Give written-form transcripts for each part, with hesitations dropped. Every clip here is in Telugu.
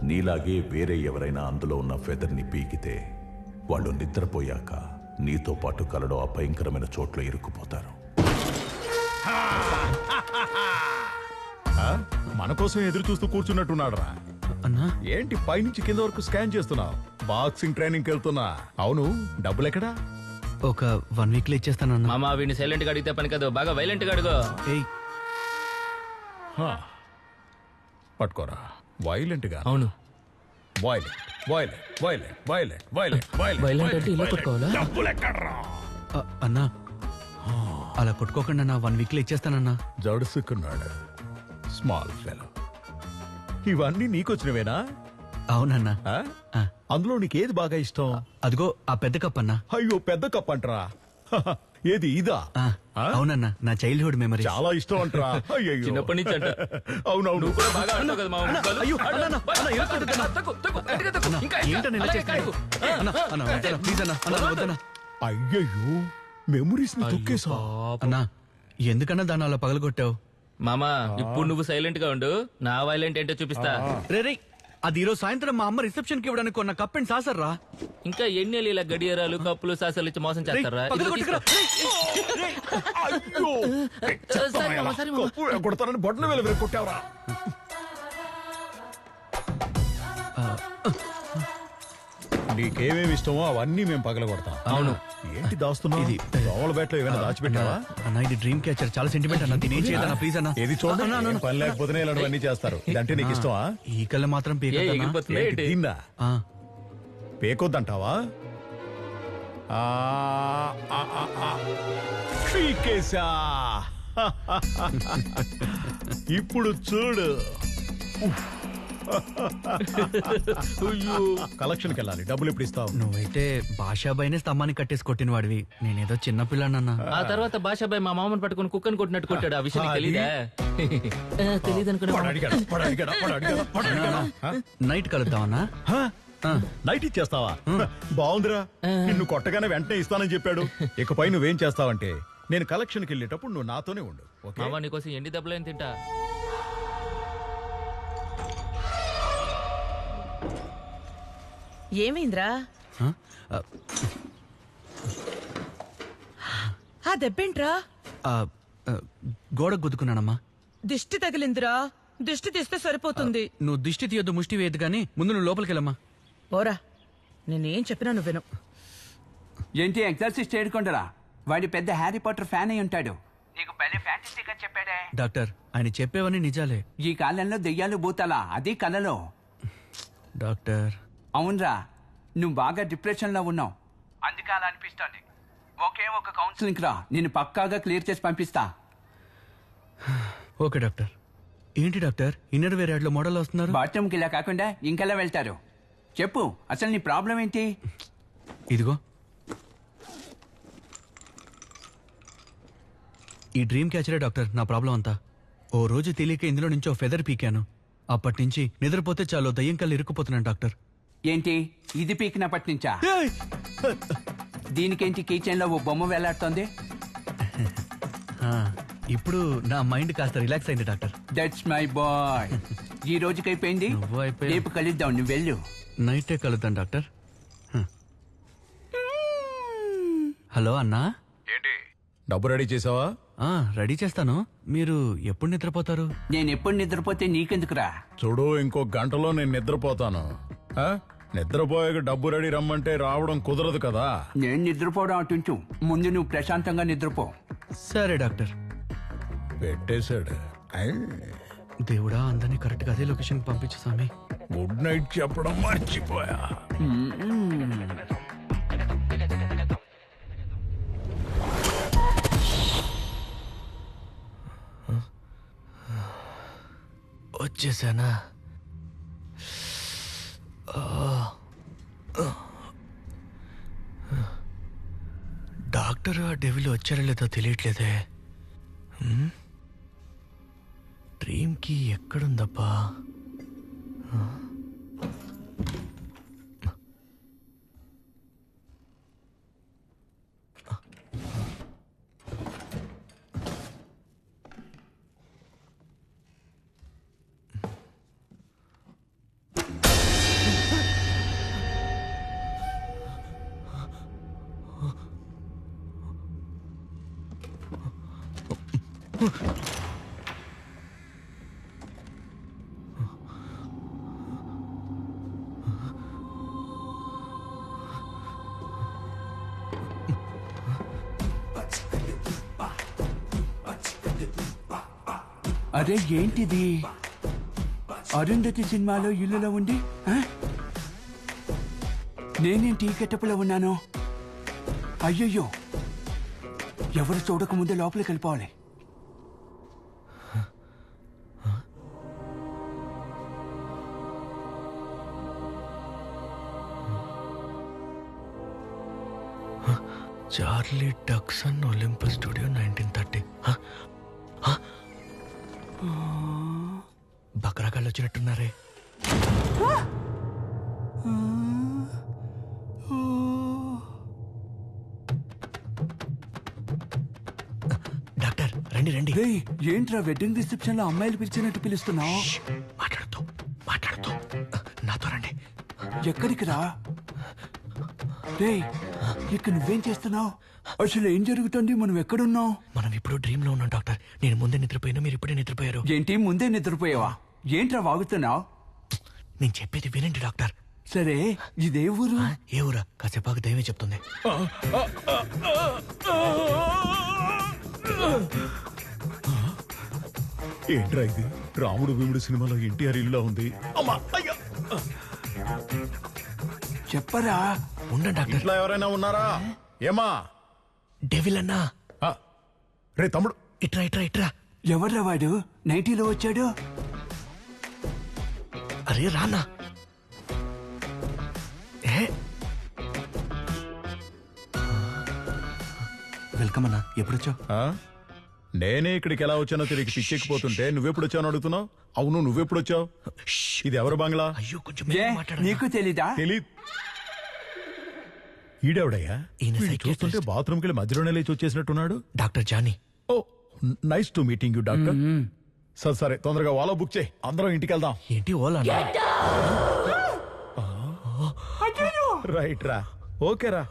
నీలాగే వేరే ఎవరైనా అందులో ఉన్న ఫెదర్ని పీకితే వాళ్ళు నిద్రపోయాక నీతో పాటు కలడో ఆ భయంకరమైన చోట్ల ఇరుక్కుపోతారు. మన కోసం ఎదురు చూస్తూ కూర్చున్నట్టున్నాడు రా. అన్నా ఏంటి పైనుంచి కింద వరకు స్కాన్ చేస్తున్నావు? బాక్సింగ్ ట్రైనింగ్ వెళ్తున్నా. అవును, డబ్బులు ఎక్కడా? ఒక 1 వీక్ లో ఇచ్చేస్తానన్నా. మామ వీడిని సైలెంట్ గా అడిగితే పని కాదు, బాగా వైలెంట్ గా అడుగు. ఏయ్ పట్టుకోరా. వైలెంట్ గా? అవును, violent violent violent violent violent violent violent అంటే ఇలా కొట్టుకోవాలా? డబ్బులు ఎక్కడ్రా? అన్నా అలా కొట్టుకోకుండా నా 1 వీక్ లో ఇచ్చేస్తానన్నా. జడుసుకున్నాడు స్మాల్ ఫెలో. ఇవన్నీ నీకొచ్చినవేనా? అవునన్నా. అందులో నీకేది బాగా ఇష్టం? అదిగో ఆ పెద్ద కప్ అన్నా. అయ్యో, పెద్ద కప్ అంటరా? ఏది ఇదా? అవునన్నా, నా చైల్డ్హుడ్ మెమరీ. చాలా ఇష్టం అంటరా? అయ్యో, చిన్నప్పటి నుంచి అంట. అవునవును. నువ్వు కూడా బాగా ఆడతావు కదా మామ. అయ్యో, అన్నా, అన్నా, అన్నా, ఇలా కొట్టొద్దన్నా. తగ్గు, తగ్గు, గట్టిగా తగ్గు. ఇంకా, ఇంకా. ఏంటన్నా ఇలా అలాగే చేస్తున్నావు? కాదు. అన్నా, అన్నా, వద్దన్నా, ప్లీజ్ అన్నా, అన్నా, వద్దన్నా. అయ్యయ్యో, మెమరీస్ ని తొక్కేసా. అన్నా ఎందుకన్నా దాన్ని అలా పగలగొట్టావు? మామ ఇప్పుడు నువ్వు సైలెంట్ గా ఉండు, నా వైలెంట్ ఏంటో చూపిస్తా. రే అది ఈరోజు సాయంత్రం మా అమ్మ రిసెప్షన్ కి ఇవ్వడానికి కొన్న కప్ అండ్ సాసర్ రా. ఇంకా ఎన్ని ఇలా గడియారాలు కప్పులు సాసలు ఇచ్చి మోసం చేస్తారా? కొడతానని బొట్టన వేలు కొట్టావరా? నీకేమేమి ఇష్టమో అవన్నీ మేము పగల కొడతాం. అవును. ఏంటి దాస్తున్నావు? ఇది దోమల బేట్లో ఏమైనా దాచిపెట్టావా? అన్న ఇది డ్రీమ్ క్యాచర్, చాలా సెంటిమెంట్ అన్న. దీని ఏం చేయదన్నా ప్లీజ్ అన్న. ఏది చూడండి, పని లేకపోతేనే ఇలాంటివన్నీ చేస్తారు. ఇదంటే నీకు ఇష్టమా? ఈ కళ్ళ మాత్రం తిన్నా పేకొద్దంటావా? పీకేశా. ఇప్పుడు చూడు. కలెక్షన్కి వెళ్ళాలి. డబ్బులు ఎప్పుడు ఇస్తావు? నువ్వైతే భాషాబాయినే స్తంభాన్ని కట్టేసి కొట్టిన వాడివి, నేనేదో చిన్నపిల్లనన్నా. ఆ తర్వాత భాషాబాయ్ మా మామని పట్టుకుని కుక్కని కొట్టినట్టు కొట్టాడు. ఆ విషయం తెలీదా? తెలీదు అనుకున్నా. నైట్ కలుద్దామన్నా? నైట్ ఇచ్చేస్తావా? బాగుందిరా. నిన్ను కొట్టగానే వెంటనే ఇస్తానని చెప్పాడు. ఇకపై నువ్వేం చేస్తావంటే, నేను కలెక్షన్కి వెళ్ళేటప్పుడు నువ్వు నాతోనే ఉండు. మామ నీకోసం ఎండి దెబ్బలేని తింటా. ఏమైందిరా? ఆ దెబ్బేంట్రా? గోడ గుద్దుకున్నానమ్మా. దిష్టి తగిలిందిరా. దిష్టి తీస్తే సరిపోతుంది. నువ్వు దిష్టి తీయొద్దు, ముష్టి వేయద్దు గానీ ముందు నువ్వు లోపలికి వెళ్ళమ్మా. పోరా, నేనేం చెప్పినా నువ్వు విను. ఏంటి ఎగ్జర్సైజ్ చేయకుండారా? వాడి పెద్ద హ్యారీ పాటర్ ఫ్యాన్ అయి ఉంటాడు. నీకు భలే ఫ్యాంటసీగా చెప్పాడే. డాక్టర్, ఆయన చెప్పేవన్నీ నిజాలే. ఈ కాలంలో దెయ్యాలు భూతాలా? అది కలలో. డాక్టర్ అవునరా, నువ్వు బాగా డిప్రెషన్ లో ఉన్నావు, అందుకే అలా అనిపిస్తోంది. ఒకే ఒక కౌన్సిలింగ్ రా, నేను పక్కాగా క్లియర్ చేసి పంపిస్తా. Okay doctor. ఏంటి డాక్టర్, ఇన్నర్ వేర్ యాడ్ లో మోడల్ వస్తున్నారు? బాత్రూమ్కి ఇలా కాకుండా ఇంకెలా వెళ్తారు? చెప్పు, అసలు నీ ప్రాబ్లం ఏంటి? ఇదిగో ఈ డ్రీమ్ క్యాచరే డాక్టర్ నా ప్రాబ్లం అంతా. ఓ రోజు తెలియక ఇందులో నుంచి ఓ ఫెదర్ పీకాను. అప్పటి నుంచి నిద్రపోతే చాలు దయ్యం కళ్ళు ఇరుక్కుపోతున్నాను డాక్టర్. ఏంటి ఇది పీకినప్పటి నుంచా? దీనికేంటి కిచెన్ లో ఓ బొమ్మ వేలాడుతోంది? ఇప్పుడు నా మైండ్ కాస్త రిలాక్స్ అయింది డాక్టర్. That's my boy. ఈ రోజుకి అయిపోయింది, రేపు కలుద్దాం. నువ్వు వెళ్ళు. నైటే కలుద్దాం డాక్టర్. హలో అన్నా. ఏంటి, డబ్బు రెడీ చేసావా? రెడీ చేస్తాను. మీరు ఎప్పుడు నిద్రపోతారు? నేను ఎప్పుడు నిద్రపోతే నీకెందుకురా? చూడు, ఇంకో గంటలో నేను నిద్రపోతాను. నిద్రపోయాక డబ్బు రెడీ రమ్మంటే రావడం కుదరదు కదా. నేను నిద్రపోవడం అటుంచు, ముందు నువ్వు ప్రశాంతంగా నిద్రపో. సరే డాక్టర్. పెట్టేశాడు. దేవుడా, అందరినీ కరెక్ట్ గా అదే లొకేషన్ పంపించు స్వామి. గుడ్ నైట్ చెప్పడం మర్చిపోయా. వచ్చేసానా? డాక్టర్ ఆ డెవిల్ వచ్చారో లేదో తెలియట్లేదే. డ్రీమ్కి ఎక్కడుందబ్బా? అరే ఏంటిది? అరుంధతి సినిమాలో ఇల్లులో ఉండి ఆ? నేనేంటి ఈ గెటప్లో ఉన్నాను? అయ్యయ్యో, ఎవరు చూడకముందే లోపలికి వెళ్ళిపోవాలి. Charlie Dickson Olympus studio 1930. బకరాగాళ్ళు వచ్చినట్టున్నారే. డాక్టర్ రండి రండి. రేయ్, ఏంట్రా వెడ్డింగ్ రిసెప్షన్ లో అమ్మాయిలు పిలిచినట్టు పిలుస్తున్నావు? మాట్లాడుతూ మాట్లాడుతూ నాతో రండి. ఎక్కడికి రా? రేయ్, ఇక్కడ నువ్వేం చేస్తున్నావు? అసలు ఏం జరుగుతుంది? మనం ఎక్కడున్నాం? మనం ఇప్పుడు డ్రీమ్ లో ఉన్నాం డాక్టర్. నేను ముందే నిద్రపోయినా, మీరు ఇప్పుడే నిద్రపోయారు. ఏంటి ముందే నిద్రపోయావా? ఏంట్రా వాగుతున్నావు? నేను చెప్పేది వినండి డాక్టర్. సరే, ఇదే ఊరు? ఏ ఊరా? కాసేపాకు దైవే చెప్తుంది. ఏంట్రా ఇది? రాముడు భీముడు సినిమాలో ఎన్టీఆర్ ఇల్లు ఉంది. అమ్మా, అయ్యో! చెప్పరా. ఉండండి డాక్టర్. ఇంట్లో ఎవరైనా ఉన్నారా? ఏమా? డెవిల్ అన్నా. ఆ, రే తమ్ముడు, ఇట్రా ఇట్రా ఇట్రా. ఎవర్రా వాడు? నైటీలో వచ్చాడు. అరే రానా. వెల్కమ్ అన్నా. ఎప్పుడొచ్చావు? ఆ? నేనే ఇక్కడికి ఎలా వచ్చానో తిరిగి పిచ్చెక్కిపోతుంటే నువ్వెప్పుడు వచ్చావు అడుగుతున్నావు? అవును, నువ్వెప్పుడు వచ్చావు? ఇది ఎవరు బంగ్లా? అయ్యో కొంచెం ఏ, మెల్లగా మాట్లాడన్నా. నీకు తెలీదా? తెలీద్. ఈడెవడయ్యా? ఈయన వీడిని psychiatrist. చూస్తుంటే బాత్రూమ్కి వెళ్ళి మధ్యలోనే లేచి వచ్చేసినట్టున్నాడు. Doctor Johnny. Oh, nice to meeting you doctor. సరే సరే, తొందరగా ఓలా బుక్ చేయి, అందరం ఇంటికి వెళ్దాం. ఏంటి ఓలా? రైట్ రా, ఓకే రా.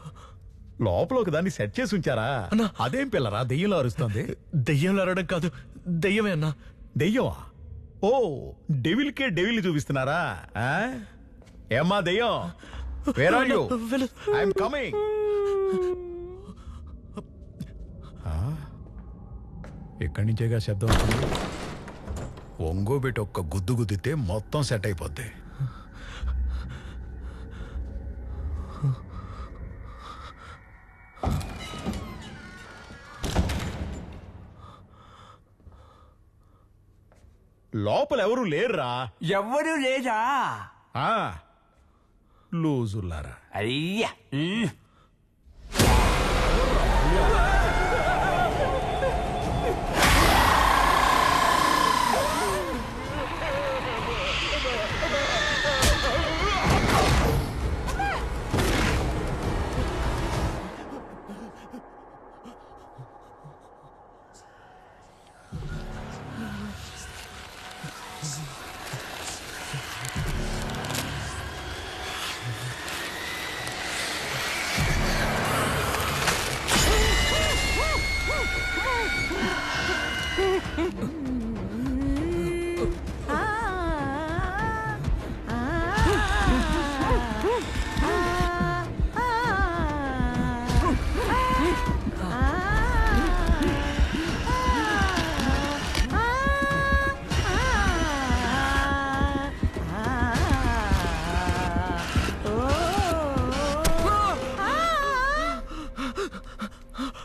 లోపల ఒక దాన్ని సెట్ చేసి ఉంచారా? అన్నా. అదేం పిల్లరా దెయ్యంలో అరుస్తుంది? దెయ్యంలో అరవడం కాదు, దెయ్యమే అన్నా. దెయ్యమా? ఓ, డెవిల్కే డెవిల్ చూపిస్తున్నారా? ఆ? ఏమ్మా దెయ్యం, where are you? I'm coming. ఎక్కడి నుంచేగా శబ్దం వస్తుంది? ఒంగోబెట్టి ఒక్క గుద్దు గుద్దితే మొత్తం సెట్ అయిపోద్ది. లోపల ఎవరు లేరురా? ఎవ్వరూ లేదా? ఆ, లూజులారా. అయ్యా,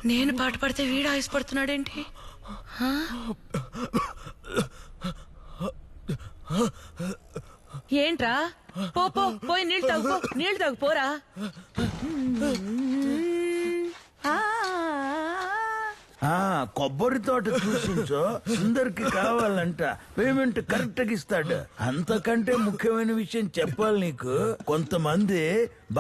నేను పాట పడితే వీడు ఆయుష్పడుతున్నాడేంటి? ఏంట్రా? పో పో, పోయి నీళ్ళు తాగు, పో, నీళ్ళు తాగు, పోరా. కొబ్బరి తోట చూసించో సుందర్కి కావాలంట, పేమెంట్ కరెక్ట్ గా ఇస్తాడు. అంతకంటే ముఖ్యమైన విషయం చెప్పాలి నీకు. కొంతమంది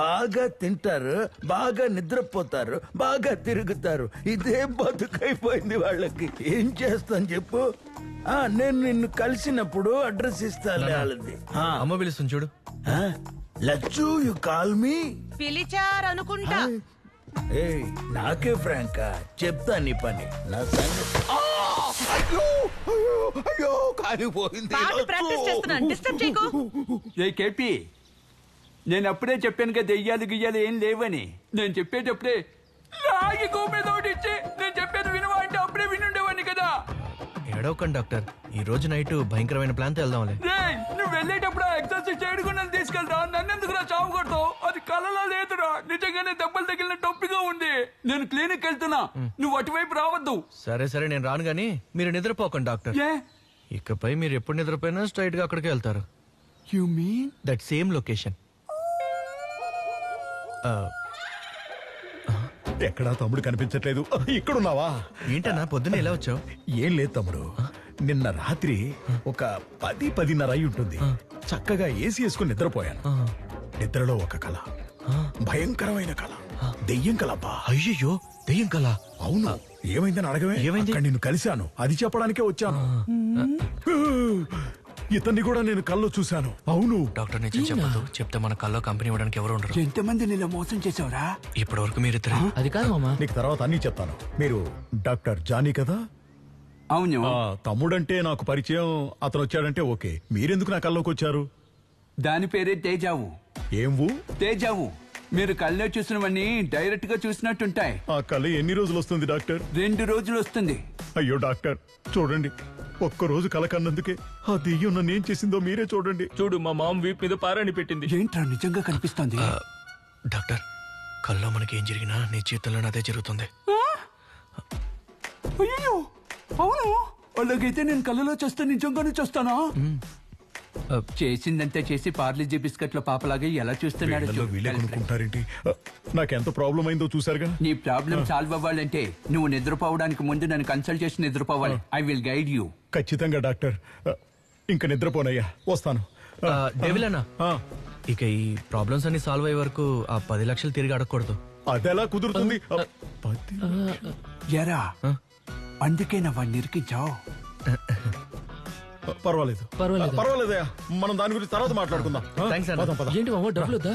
బాగా తింటారు, బాగా నిద్రపోతారు, బాగా తిరుగుతారు. ఇదే బతుకైపోయింది వాళ్ళకి. ఏం చేస్తాను చెప్పు? నేను నిన్ను కలిసినప్పుడు అడ్రస్ ఇస్తాను వాళ్ళది. అమ్మ పిలుస్తుంది చూడు. Lachchu, you call me. పిలిచారనుకుంటా. నాకే ఫ్రాంకా చెప్తా నీ పని. నా సంగతి అయ్యో కాలిపోయింది పాట ప్రాక్టీస్ చేస్తున్నాను, డిస్టర్బ్ చేయకు. ఏ కేపీ, నేను అప్పుడే చెప్పాను కదా దెయ్యాలు గియ్యాలు ఏం లేవని. నేను చెప్పేటప్పుడే రాగి గోమేదో ఇచ్చి నేను చెప్పేది వినవా అంటే అప్పుడే వినుండేవాడిని కదా. ఏడవకండి డాక్టర్, ఈ రోజు నైట్ భయంకరమైన ప్లాన్తో వెళ్దాంలే. రేయ్, నువ్వు వెళ్ళేటప్పుడు ఎక్సర్సైజ్ చేయడం నన్ను తీసుకెళ్తా. నన్నెందుకురా చావు కొడతావు? అది కలలో లేదురా, నిజంగానే దెబ్బలు తగిలిన టొప్పిగా ఉంది. నేను క్లినిక్ వెళ్తున్నా, నువ్వు అటువైపు రావద్దు. సరే సరే, నేను రాను గానీ మీరు నిద్రపోకండి డాక్టర్. ఏ ఇకపై మీరు ఎప్పుడు నిద్రపోయినా స్ట్రైట్ గా అక్కడికే వెళ్తారు. You mean that same location. ఎక్కడా తమ్ముడు కనిపించట్లేదు. ఇక్కడున్నావా? ఏంటన్నా పొద్దున్న ఎలా వచ్చావు? ఏం లేదు తమ్ముడు, నిన్న రాత్రి ఒక 10-10:30 అయి ఉంటుంది. చక్కగా ఏసీ వేసుకుని నిద్రపోయాను. నిద్రలో ఒక కళ, భయంకరమైన కళ, దెయ్యం కలపా. అయ్యయ్యో, దెయ్యం కల. అవును, ఏమైందని అడగవే. ఏమైంది? అక్కడ నిన్ను కలిశాను, అది చెప్పడానికే వచ్చాను. ఇతన్ని కూడా నేను కల్లో చూశాను. అవును, డాక్టర్ నిజం చెప్పదు, చెప్తే మన కల్లో కంపెనీ ఇవ్వడానికి ఎవరు ఉండరు. ఎంతమంది నిన్న మోసం చేసావురా? ఇప్పటి వరకు మీరిద్దరు. అది కాదు మామ. నీకు తర్వాత అన్ని చెప్తాను. మీరు డాక్టర్ జానీ కదా? అవును. తమ్ముడంటే నాకు పరిచయం, అతను వచ్చాడంటే ఓకే. మీరెందుకు నా కల్లోకి వచ్చారు? దాని పేరే తేజావు. ఏంవు? తేజావు. మీరు కళ్ళలో చూసినవన్నీ డైరెక్ట్ గా చూసినట్టుంటాయి. ఆ కళ ఎన్ని రోజులు వస్తుంది డాక్టర్? 2 రోజులు వస్తుంది. అయ్యో డాక్టర్, చూడండి, ఒక్కరోజు కల కన్నందుకే ఆ దెయ్యం నన్ను ఏం చేసిందో మీరే చూడండి. చూడు, మా మామ వీపు మీద పారాని పెట్టింది. ఏంట్రా నిజంగా కనిపిస్తుంది? డాక్టర్, కల్లో మనకి ఏం జరిగినా నీ జీవితంలోనే అదే జరుగుతుంది. అయ్యో, అవును. అలాగైతే నేను కళ్ళలో చూస్తే నిజంగానే చూస్తానా? చేసిందంతా చేసి పార్లీజీ బిస్కెట్ లో పాపలాగా ఎలా చూస్తున్నాడు వీళ్ళలో చూడు. వీళ్ళే కొనుక్కుంటారేంటి? నాకెంత ప్రాబ్లం అయిందో చూసారుగా. నీ ప్రాబ్లం సాల్వ్ అవ్వాలంటే నువ్వు నిద్రపోవడానికి ముందు నన్ను కన్సల్ట్ చేసి నిద్రపోవాలి. I will guide you. ఖచ్చితంగా డాక్టర్. ఇంకా నిద్రపోనయ్యా, వస్తాను. డెవిల్ అన్నా, ఆ, ఇక ఈ ప్రాబ్లమ్స్ అన్ని సాల్వ్ అయ్యే వరకు ఆ 10 లక్షలు తిరిగి అడగకూడదు. అదెలా కుదురుతుంది? ఎరా, అందుకే నా వాడిని ఇరికించావు. పర్వాలేదు పర్వాలేదయ్యా, మనం దాని గురించి తర్వాత మాట్లాడుకుందాం. థ్యాంక్స్ అన్న. పదం, పద. ఏంటి మామ, డబ్బులు వద్దా?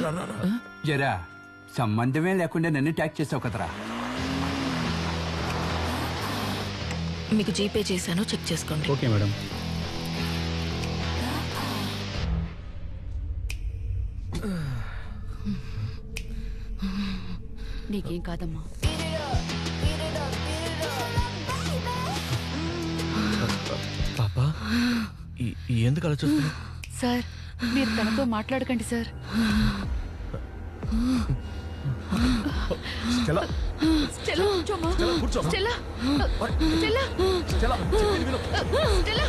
జరా, సంబంధమే లేకుండా నన్ను ట్యాక్ చేసావు కదరా. మీకు జీపే చేశాను, చెక్ చేసుకోండి. Okay madam. నీకేం కాదమ్మా. పాపా, ఎందుకు అలా చూస్తున్నా? సార్, మీరు తనతో మాట్లాడకండి సార్. స్టెల్లా, స్టెల్లా, కూర్చోమ్మా. కూర్చో. స్టెల్లా, స్టెల్లా, స్టెల్లా, చెప్పింది విను. Stella.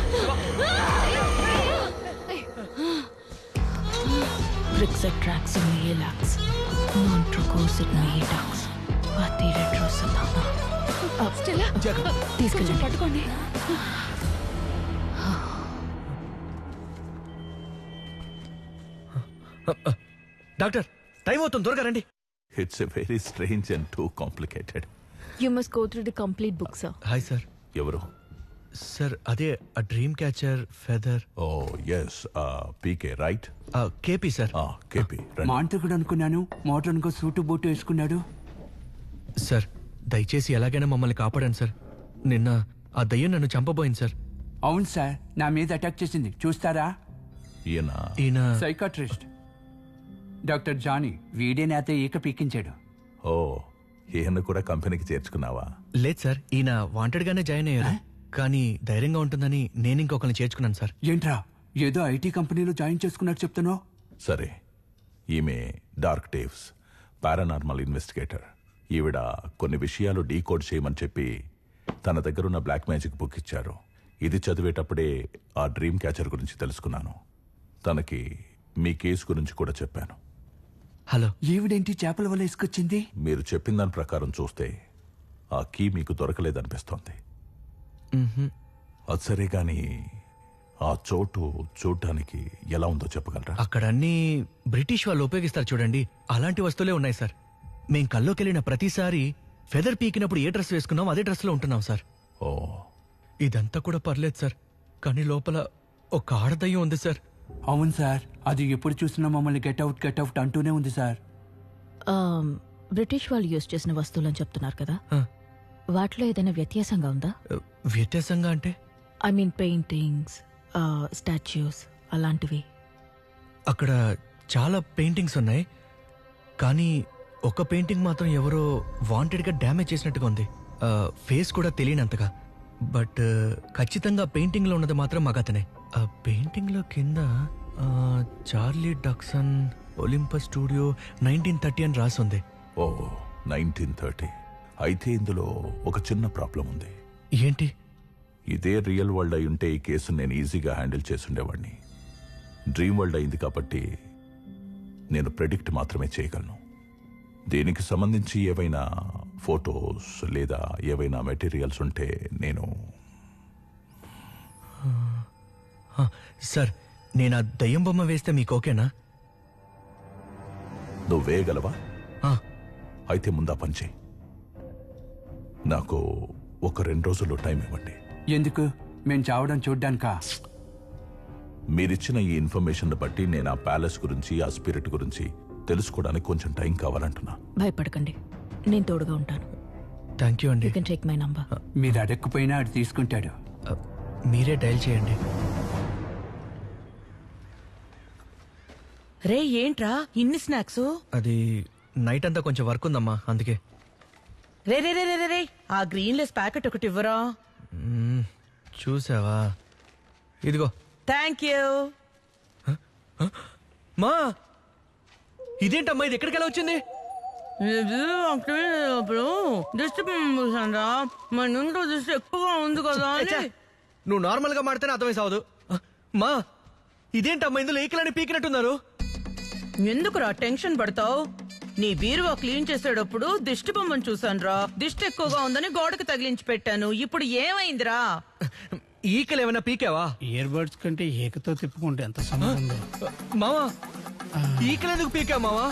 Brixatrax Mielax, Non-Trocosid Pathirotropina. Stella, తీసుకెళ్ళండి. పట్టుకోండి. డాక్టర్, టైం అవుతుంది, త్వరగా రండి. It's a very strange and too complicated. You must go through the complete book, sir. Hi sir. ఎవరు? సార్, అదే ఆ డ్రీమ్ క్యాచర్ ఫెదర్. ఓ ఎస్, పీకే రైట్. KP sir. కేపీ. మాంత్రికుడు అనుకున్నాను, మోడర్న్ గా సూటు బూటు వేసుకున్నాడు. సార్, దయచేసి ఎలాగైనా మమ్మల్ని కాపాడండి సార్. నిన్న ఆ దయ్యం నన్ను చంపబోయింది సార్. అవును సార్, నా మీద అటాక్ చేసింది. చూస్తారా? ఈయన సైకాట్రిస్ట్ డాక్టర్ జానీ. వీడే నాతో ఈక పీకించాడు. ఓ, ఈయన కూడా కంపెనీకి చేర్చుకున్నావా? లేదు సార్, ఈయన వాంటెడ్ గానే జాయిన్ అయ్యారు. కానీ ధైర్యంగా ఉంటుందని నేను ఇంకొకరిని చేర్చుకున్నాను సార్. ఏంట్రా, ఏదో ఐటీ కంపెనీలో జాయిన్ చేసుకున్నట్టు చెప్తున్నావు? సరే, ఈమె డార్క్ డేవ్స్ పారానార్మల్ ఇన్వెస్టిగేటర్. ఈవిడ కొన్ని విషయాలు డీకోడ్ చేయమని చెప్పి తన దగ్గరున్న బ్లాక్ మ్యాజిక్ బుక్ ఇచ్చారు. ఇది చదివేటప్పుడే ఆ డ్రీమ్ క్యాచర్ గురించి తెలుసుకున్నాను. తనకి మీ కేసు గురించి కూడా చెప్పాను. హలో. ఈవిడేంటి చేపల వల్ల ఇసుకొచ్చింది? మీరు చెప్పిన దాని ప్రకారం చూస్తే ఆ కీ మీకు దొరకలేదనిపిస్తోంది. అది సరే, కానీ ఆ చోటు చూడ్డానికి ఎలా ఉందో చెప్పగలరా? అక్కడ అన్ని బ్రిటిష్ వాళ్ళు ఉపయోగిస్తారు చూడండి, అలాంటి వస్తువులే ఉన్నాయి సార్. మేం కల్లోకెళ్ళిన ప్రతిసారి ఫెదర్ పీకినప్పుడు ఏ డ్రెస్ వేసుకున్నాం అదే డ్రెస్ లో ఉంటున్నాం సార్. ఓ, ఇదంతా కూడా పర్లేదు సార్, కానీ లోపల ఒక ఆడదయ్యం ఉంది సార్. అవును సార్, అది ఎప్పుడు చూసినా మమ్మల్ని గెట్ అవుట్ అంటూనే ఉంది సార్. బ్రిటిష్ వాళ్ళు యూజ్ చేసిన వస్తువులని చెప్తున్నారు కదా, వాటిలో ఏదైనా వ్యత్యాసంగా ఉందా? వ్యత్యాసంగా అంటే? ఐ మీన్ పెయింటింగ్స్, స్టాచ్యూస్ అలాంటివి. అక్కడ చాలా పెయింటింగ్స్ ఉన్నాయి, కానీ ఒక పెయింటింగ్ మాత్రం ఎవరో వాంటెడ్గా డ్యామేజ్ చేసినట్టుగా ఉంది. ఫేస్ కూడా తెలియనంతగా. బట్ ఖచ్చితంగా పెయింటింగ్లో ఉన్నది మాత్రం మగతనే. ఆ పెయింటింగ్లో కింద చార్లీ డక్సన్, ఒలింపస్ స్టూడియో 1930 అని రాసుంది. ఓ 1930. అయితే ఇందులో ఒక చిన్న ప్రాబ్లం ఉంది. ఏంటి? ఇదే రియల్ వరల్డ్ అయి ఉంటే ఈ కేసును నేను ఈజీగా హ్యాండిల్ చేసుండేవాడిని. డ్రీమ్ వరల్డ్ అయింది కాబట్టి నేను ప్రెడిక్ట్ మాత్రమే చేయగలను. దీనికి సంబంధించి ఏవైనా ఫొటోస్ లేదా ఏవైనా మెటీరియల్స్ ఉంటే నేను... సార్, నేను ఆ దయ్యం బొమ్మ వేస్తే మీకు ఓకేనా? నువ్వు వేయగలవా? ఆ, అయితే ముందా పని చేయి. నాకు ఒక 2 రోజులు టైం ఇవ్వండి. ఎందుకు? మేము చావడం చూడ్డానికా? మీరిచ్చిన ఈ ఇన్ఫర్మేషన్ బట్టి నేను ఆ ప్యాలెస్ గురించి, ఆ స్పిరిట్ గురించి తెలుసుకోవడానికి కొంచెం టైం కావాలంటున్నా. భయపడకండి, నేను తోడుగా ఉంటాను. థ్యాంక్ యూ అండి. You can take my number. మీరు అడగకపోయినా అది తీసుకుంటాడు. మీరే డైల్ చేయండి. రే ఏంట్రా ఇన్ని స్నాక్స్? అది నైట్ అంతా కొంచెం వర్క్ ఉందమ్మా, అందుకే. రే రే రే రే రే ఆ గ్రీన్ లెస్ ప్యాకెట్ ఒకటి ఇవ్వరా? చూసావా? ఇదిగో. Thank you. మా, ఇదేంటమ్మా, ఇది ఎక్కడికి ఎలా వచ్చింది? అప్పుడు దిష్టి చూసారా, మన ఇంట్లో దిష్టి ఎక్కువగా ఉంది కదా అని. నువ్వు నార్మల్ గా మాడితేనే అర్థమై సావదు. మా, ఇదేంటమ్మా, ఇందులో ఈకలని పీకినట్టున్నారు. ఎందుకురా టెన్షన్ పడతావు? నీ బీరువా క్లీన్ చేసేటప్పుడు దిష్టి బొమ్మను చూసానురా. దిష్టి ఎక్కువగా ఉందని గోడకు తగిలించి పెట్టాను. ఇప్పుడు ఏమైందిరా? ఈకలు ఏమైనా పీకావా? ఇయర్ బడ్స్ కంటే ఏకతో తిప్పుకుంటే ఎంత సమయం ఉందో. మావా, ఈకలు ఎందుకు పీకా మావా?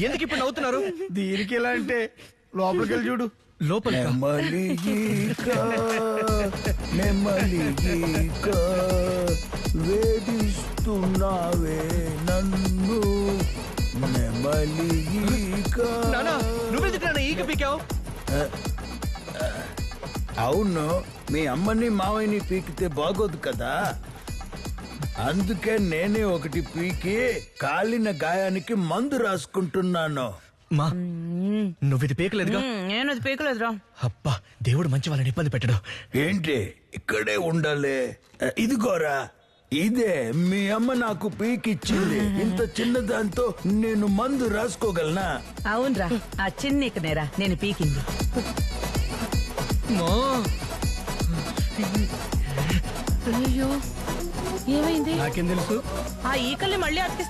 ఎందుకు ఇప్పుడు నవ్వుతున్నారు? దీనికి ఎలా అంటే లోపలికి వెళ్ళి చూడు. లోపల నెమ్మలిగీక వేధిస్తున్నావే నన్ను, నెమ్మలిగీక. నానా, నువ్వెందుకు నాన్న ఈక పీకావు? అవును, మీ అమ్మని మావయ్యని పీకితే బాగోదు కదా, అందుకే నేనే ఒకటి పీకి కాలిన గాయానికి మందు రాసుకుంటున్నాను. మా, నువ్విది పీకలేదుగా? నేను అది పీకలేదురా. అబ్బా, దేవుడు మంచి వాళ్ళని ఇబ్బంది పెట్టడు. ఏంటి ఇక్కడే ఉండాలి? ఇదిగోరా, ఇదే మీ అమ్మ నాకు పీకిచ్చింది. ఇంత చిన్నదాంతో నేను మందు రాసుకోగలనా? అవునరా, ఆ చిన్నికనేరా నేను పీకింది. మా, అయ్యో, ఏమైంది? నాకేం తెలుసు? ఆ ఈకల్ని మళ్ళీ అతికిస్తే